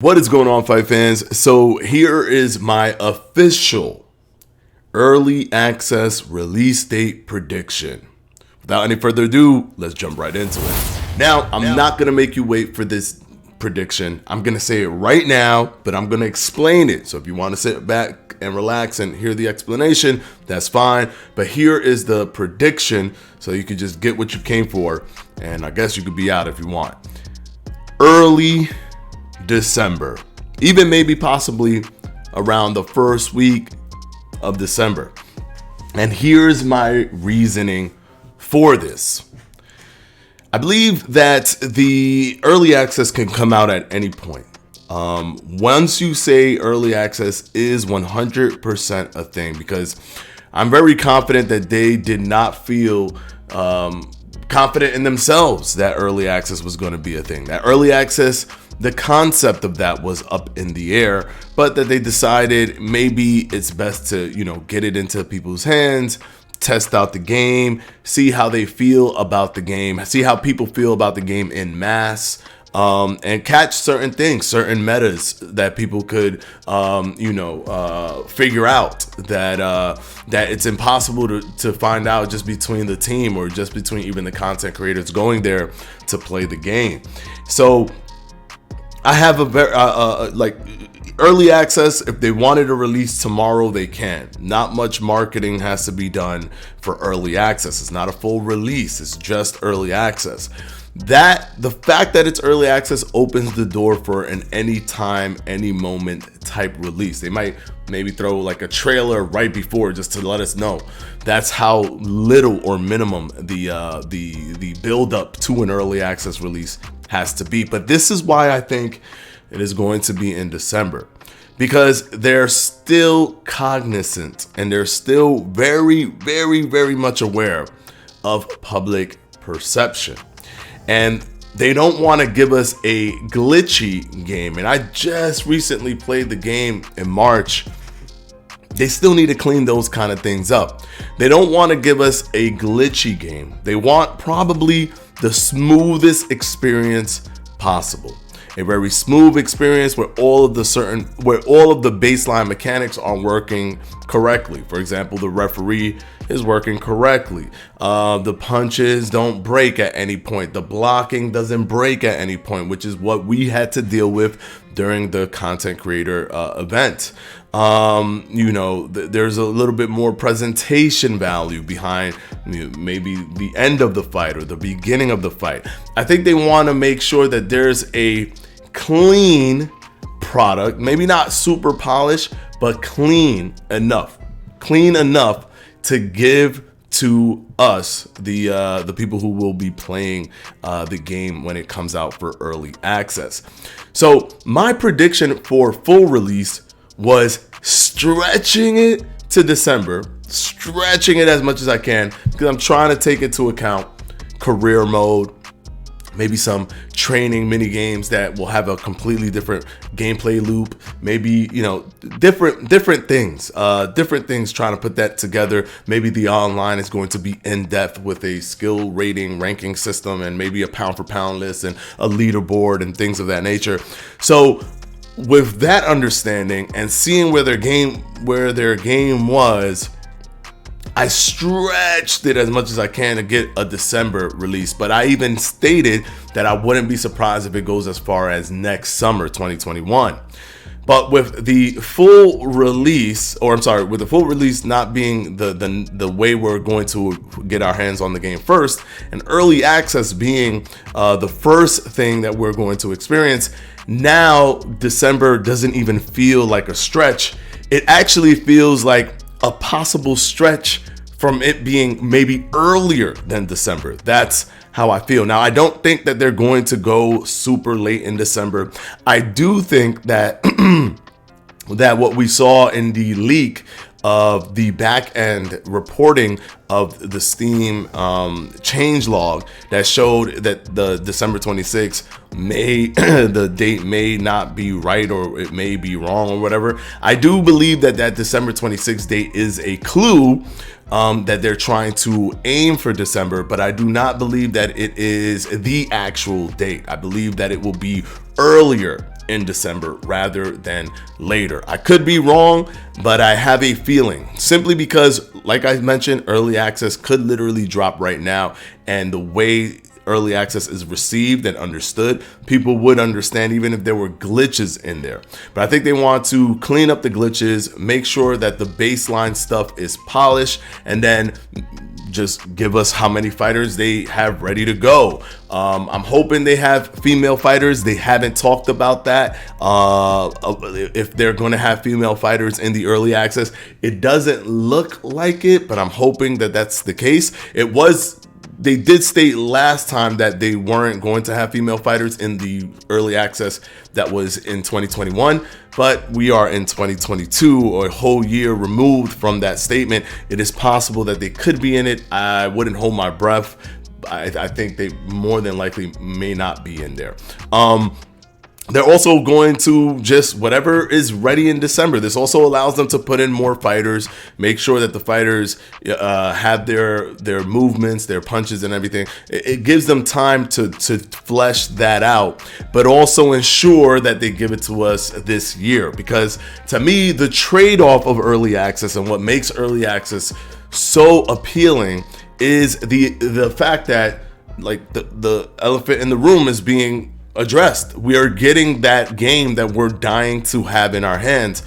What is going on, fight fans? So here is my official early access release date prediction. Without any further ado, let's jump right into it. Now, I'm not going to make you wait for this prediction. I'm going to say it right now, but I'm going to explain it. So if you want to sit back and relax and hear the explanation, that's fine. But here is the prediction so you can just get what you came for. And I guess you could be out if you want. Early December, even maybe possibly around the first week of December. And here's my reasoning for this. I believe that the early access can come out at any point. Once you say early access is 100% a thing, because I'm very confident that they did not feel confident in themselves that early access was going to be a thing. That early access, the concept of that was up in the air, but that they decided maybe it's best to, get it into people's hands, test out the game, see how they feel about the game, see how people feel about the game in mass, and catch certain things, certain metas that people could, figure out that it's impossible to find out just between the team or just between even the content creators going there to play the game. So I have a very early access. If they wanted to release tomorrow, they can. Not much marketing has to be done for early access. It's not a full release. It's just early access. The fact that it's early access opens the door for an anytime, any moment type release. They might maybe throw like a trailer right before just to let us know. That's how little or minimum the build up to an early access release has to be. But this is why I think it is going to be in December, because they're still cognizant and they're still very, very, very much aware of public perception. And they don't want to give us a glitchy game. And I just recently played the game in March. They still need to clean those kind of things up. They don't want to give us a glitchy game. They want probably the smoothest experience possible. A very smooth experience where all of the baseline mechanics are working correctly. For example, the referee is working correctly. The punches don't break at any point. The blocking doesn't break at any point, which is what we had to deal with during the content creator event. There's a little bit more presentation value behind maybe the end of the fight or the beginning of the fight. I think they want to make sure that there's a clean product, maybe not super polished, but clean enough to give to us, the people who will be playing the game when it comes out for early access. So my prediction for full release was stretching it to December, stretching it as much as I can, because I'm trying to take into account career mode, maybe some training mini games that will have a completely different gameplay loop, maybe different things trying to put that together. Maybe the online is going to be in depth with a skill rating ranking system and maybe a pound for pound list and a leaderboard and things of that nature. So with that understanding and seeing where their game was, I stretched it as much as I can to get a December release, but I even stated that I wouldn't be surprised if it goes as far as next summer, 2021. But with the full release, with the full release not being the way we're going to get our hands on the game first, and early access being the first thing that we're going to experience, now December doesn't even feel like a stretch. It actually feels like a possible stretch from it being maybe earlier than December. That's how I feel. Now, I don't think that they're going to go super late in December. I do think that that what we saw in the leak of the back end reporting of the Steam change log that showed that the December 26th the date may not be right, or it may be wrong or whatever. I do believe that December 26th date is a clue that they're trying to aim for December, but I do not believe that it is the actual date. I believe that it will be earlier in December rather than later. I could be wrong, but I have a feeling, simply because, like I mentioned, early access could literally drop right now, and the way early access is received and understood, people would understand even if there were glitches in there. But I think they want to clean up the glitches, make sure that the baseline stuff is polished, and then just give us how many fighters they have ready to go. I'm hoping they have female fighters. They haven't talked about that. If they're going to have female fighters in the early access, it doesn't look like it, but I'm hoping that that's the case. They did state last time that they weren't going to have female fighters in the early access that was in 2021, but we are in 2022, or a whole year removed from that statement. It is possible that they could be in it. I wouldn't hold my breath. I think they more than likely may not be in there. They're also going to just whatever is ready in December. This also allows them to put in more fighters, make sure that the fighters have their movements, their punches and everything. It gives them time to flesh that out, but also ensure that they give it to us this year. Because to me, the trade-off of early access and what makes early access so appealing is the fact that, like, the elephant in the room is being addressed. We are getting that game that we're dying to have in our hands.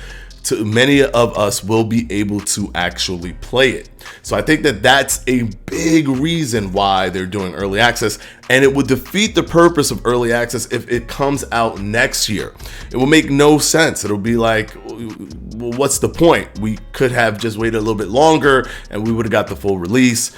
Many of us will be able to actually play it. So I think that that's a big reason why they're doing early access, and it would defeat the purpose of early access if it comes out next year. It will make no sense. It'll be like, well, what's the point? We could have just waited a little bit longer and we would have got the full release.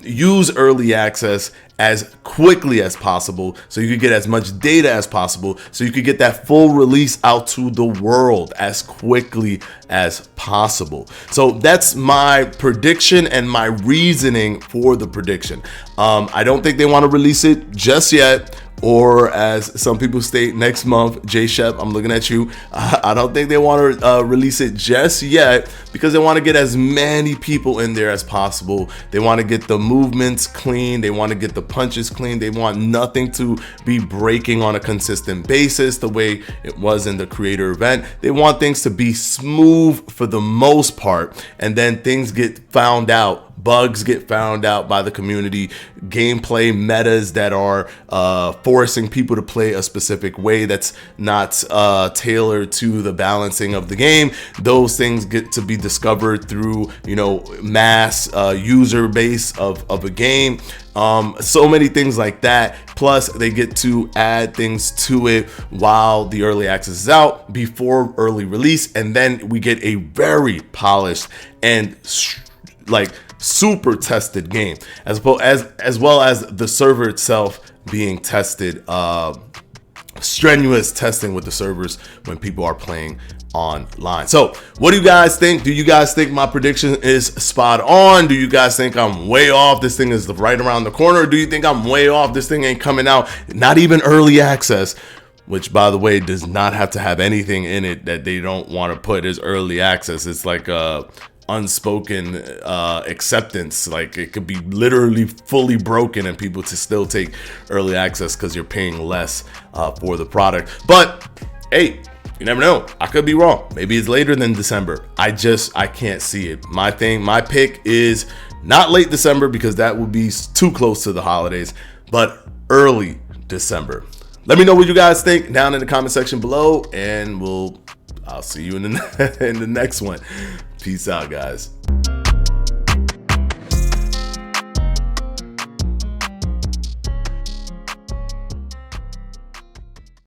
Use early access as quickly as possible so you could get as much data as possible, so you could get that full release out to the world as quickly as possible. So that's my prediction and my reasoning for the prediction. I don't think they want to release it just yet, or as some people state, next month. Jay Shep, I'm looking at you. I don't think they want to release it just yet, because they want to get as many people in there as possible. They want to get the movements clean. They want to get the punches clean. They want nothing to be breaking on a consistent basis the way it was in the creator event. They want things to be smooth for the most part, and then things get found out. Bugs get found out by the community, gameplay metas that are forcing people to play a specific way that's not tailored to the balancing of the game. Those things get to be discovered through, mass user base of a game. So many things like that. Plus, they get to add things to it while the early access is out, before early release, and then we get a very polished and super tested game, as well as the server itself being tested, strenuous testing with the servers when people are playing online. So what do you guys think? Do you guys think my prediction is spot on? Do you guys think I'm way off? This thing is right around the corner? Or do you think I'm way off? This thing ain't coming out, not even early access, which, by the way, does not have to have anything in it that they don't want to put as early access. It's like unspoken acceptance. Like, it could be literally fully broken and people to still take early access because you're paying less for the product. But hey, you never know. I could be wrong. Maybe it's later than December. I can't see it. My pick is not late December, because that would be too close to the holidays, but early December. Let me know what you guys think down in the comment section below, and I'll see you in the next one. Peace out, guys.